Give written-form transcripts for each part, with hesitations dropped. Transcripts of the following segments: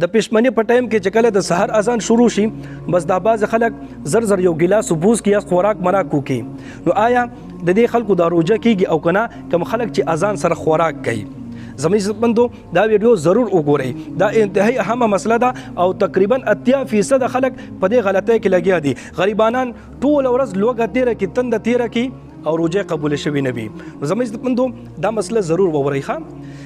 د پښمنۍ په ټایم کې چې کله د سحر اذان شروع شي بس دا باز خلک زر زر یو ګلاس بوز کی خوراک مراک کوي. نو آیا د دې خلکو دا روزه کیږي او کنه کوم خلک چې اذان سره خوراک کوي؟ زموږ عزتمندو دا ویډیو ضرور وګورئ. دا انتهایی اهمه مسله ده او تقریبا 80% خلک په دې غلطۍ کې لګیا دي. غریبانان ټول ورځ لوګه تیره کی تند تیره کی او روزه قبول شوی نه وي. زموږ عزتمندو دا مسله ضرور وګورئ.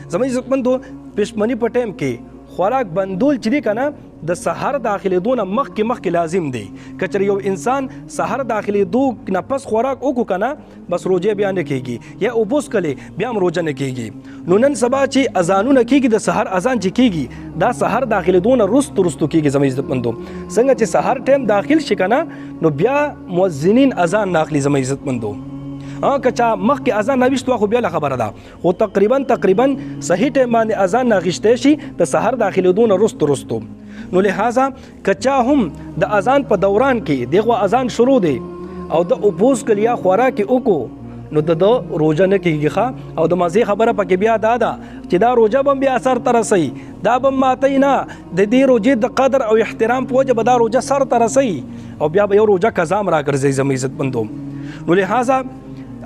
زموږ عزتمندو پښمنۍ په ټایم کې خوراک بندول چې دی کنه د سحر داخلي دونه مخکې لازم دی. کچر یو انسان سحر داخلي دو نه پس خوراک وکړو کنه بس روزه بیا نه کیږي یا اوبوس کله بیا هم روزه نه کیږي. نو نن سبا چې اذانونه کیږي د سحر اذان چې کیږي دا سحر داخلي دونه رستو کیږي. زموږ عزتمندو څنګه چې سحر ټایم داخل شي کنه نو بیا مؤذنین اذان ناخلي. زموږ عزتمندو کچا مخکې اذان نوښت خو بیا خبره ده خو تقریبا صحیح ټایم باندې اذان ناغشته شي د سحر داخلي دون رستو. نو لہذا کچا هم د اذان په دوران کې دغه اذان شروع دی او د اوبوس کلیا خوراک وکړو نو د روزه نه کیږي. او د مزه خبره پکې بیا دا چې دا روزه بم بیا اثر ترسي دا بم ماتای نه د دې روزه د قدر او احترام په وجه به دا روزه سر ترسي او بیا به یو روزه قضا را ګرځي. زموږ عزتمندو نو لہذا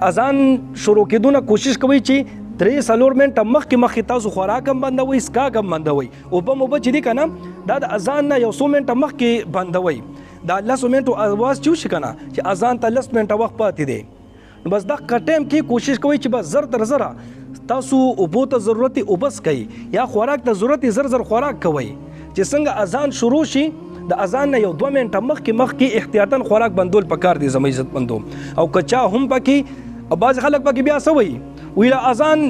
اذان شروع کېدونه کوشش کوي چې 3-4 منټه مخکې تاسو خوراک هم بندوي اسکاک هم بندوي او په مو بچ دي کنه دا د اذان نه یو 100 منټه مخکې بندوي دا 100 منټه اواز چوش کنه چې اذان ته 10 منټه وخت پاتې دی. بس دا کټیم کې کوشش کوي چې بس زر تر زره تاسو اوبو ته ضرورت اوبس کوي یا خوراک ته ضرورت زر خوراک کوي چې څنګه اذان شروع شي د اذان نه یو 2 منټه مخکې احتیاطاً خوراک بندول پکار دي. زموږ عزتمندو او کچا هم پکې او بعض خلک پکې بیا سوي ویلا اذان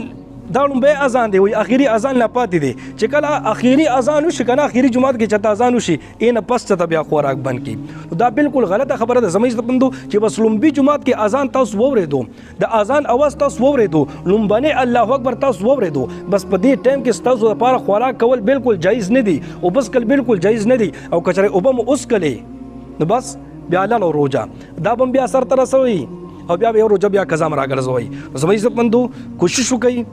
دا لومبه اذان دی وی اخیری اذان لا پاتې دی چې کله اخیری اذان وشي کنه اخیری جمعات کې چته اذان وشي اینه پس ته بیا خوراک بند کی. دا بالکل غلطه خبره ده. زموږ عزتمندو چې بس لومبي جمعات کې اذان تاسو وورېدو د اذان اواز تاسو وورېدو لومبنه الله اکبر تاسو وورېدو بس په دې ټایم کې تاسو لپاره خوراک کول بالکل جایز نه دی او بس کل بالکل جایز نه دی او کچره وبم اوس کله نو بس بیا لاله روزه دا بم بیا سر ترسوي او بیا یو روزه بیا قضا مرا ګرځوي. زموږ عزتمندو کوشش وکړئ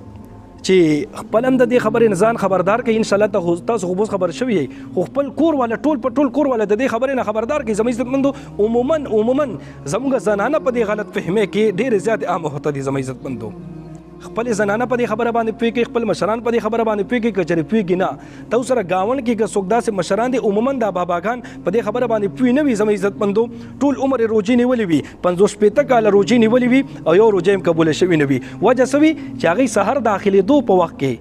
چې خپل هم د دې خبرې نه ځان خبردار کړئ. ان شاء الله تاسو خو خبر شوي خو خپل کور والا ټول کور والا د دې خبرې نه خبردار کړئ. زموږ عزتمندو عموما زموږ زنانه په دې غلط فهمه کې ډېر زیات عام هوته دي. زموږ عزتمندو خپل زنانه په دې خبره باندې پوي کې خپل مشران په دې خبره باندې پوي کې کچري پوي کې نه تاسو سره گاون کې که څوک داسې مشران دي عموما دا باباګان په دې خبره باندې پوي نه وي. زموږ عزتمندو ټول عمر روزي نیولې وي 50 کال روزي نیولې وي او یو روزه هم قبول شوی نه وي. وجه سوي چې هغه سحر داخلي دو په وخت کې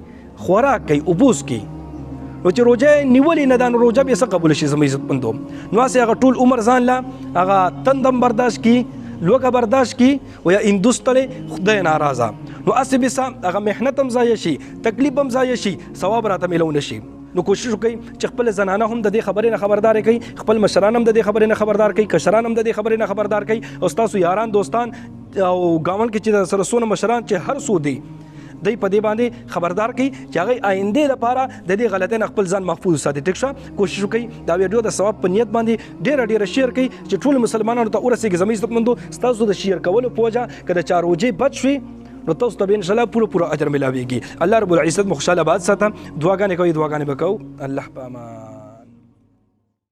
خوراک کوي اوبوس کوي نو چې روزه نیولې نه دا روزه به څه قبول شي. زموږ عزتمندو نو هغه ټول عمر ځان لا هغه تندم برداشت کی لوګه برداشت کی و یا هندوستانه خدای ناراضه نو اسبه سم هغه مهنت هم ضایع شي تکلیف هم ضایع شي ثواب راته ملونه شي. نو کوشش وکړئ چې خپل زنانه هم د دې خبرې نه خبردار کړي خپل مشران هم د دې خبرې نه خبردار کړي کشران هم د دې خبرې نه خبردار کړي او تاسو یاران دوستان او گاون کې چې سره سونه مشران چې هر سو دي دای په دې باندې خبردار کړي چې هغه آینده لپاره د دې غلطۍ نه خپل ځان محفوظ ساتي. ټیک شه کوشش وکړئ دا ویډیو د ثواب په نیت باندې ډېر شیر کړئ چې ټول مسلمانانو ته ورسیږي. زموږ عزتمندو تاسو د شیر کولو په وجه کله چا روزه بد شي نو تاسو ته ان شاء الله پوره اجر ملاويږي. الله رب العزت مو خوشاله باد ساته. دعاګانې کوي دعاګانې وکاو الله پاما.